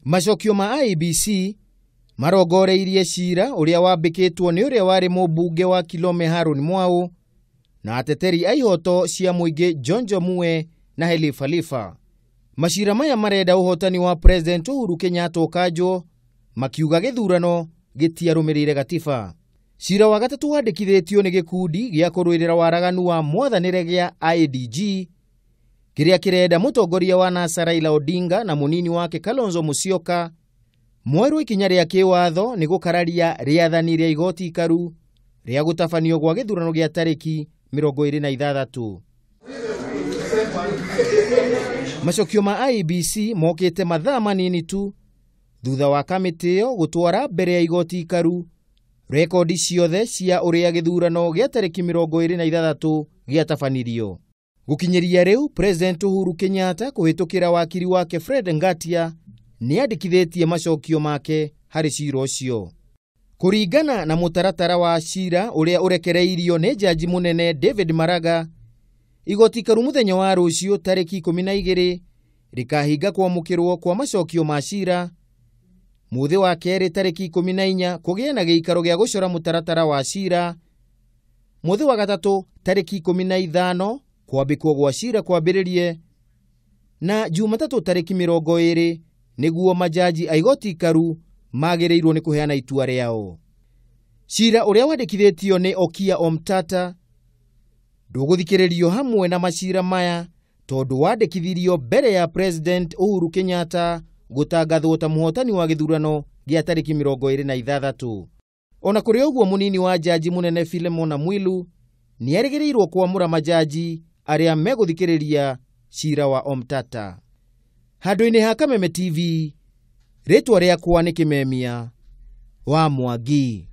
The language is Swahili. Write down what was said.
Macokio ma IEBC marongoreirie ciira uria wambikitwo ni uria wari mubunge wa Kilome Harun Mwau na ateteri a ihoto cia muingi Jonjo Mue na Halifa. Macira maya marenda uhotani wa President Uhuru Kenyatta ukanjwo, makiuga githurano gitiarumirire gatiba. Ciira wa gatatu wandikithitio ni gikundi gia kuruirira waraganu wa mwathanire gia IDG kiria kirenda mutongoria wa NASA Raila Odinga na munini wake Kalonzo Musyoka mweru ikinya ria kiwatho ni gukararia riathani ria igoti-ikaru ria gutafanio gwa githurano gia tariki 26. Macokio ma IEBC mokite mathaa manini tu thutha wa kamiti yo gutwara mbere ya igoti-ikaru rekodi ciothe cia uria githurano gia tariki 26 gia tafanirio. Gukinyeria riu President Uhuru Kenyatta kuhitukira wakiri wake Fred Ngatia ni andikithitie macokio make hari ciira ucio. Kuringana na mutaratara wa ciira uria urekereirio ni jaji munene David Maraga, igoti-ikaru muthenya wa ruciu tariki 12 rikahinga kwamukirwo kwa macokio ma ciira. Muthe wa keri tariki 14 kugia na giikaro gia gucora mutaratara wa ciira. Muthe wa gatatu tariki 15 kwambikwo gwa ciira kwambiririe, na Jumatatu tariki 20 niguo majaji a igoti-ikaru magireirwo ni kuheana itua riao. Ciira uria wandikithitio ni Okia Omtata ndũgũthikĩrĩrio hamwe na macira maya tondu wandikithirio mbere ya President Uhuru Kenyatta gutangathwo ta muhotani wa githurano gia tariki 26. Ona kuri uguo munini wa jaji munene Filemona Mwilu ni erĩgĩrĩirwo kwamũra majaji aria meguthikĩrĩria ciira wa Omtata. Handũ-inĩ ha Kameme TV, ritwa riakwa ni Kimemia wa Mwangi.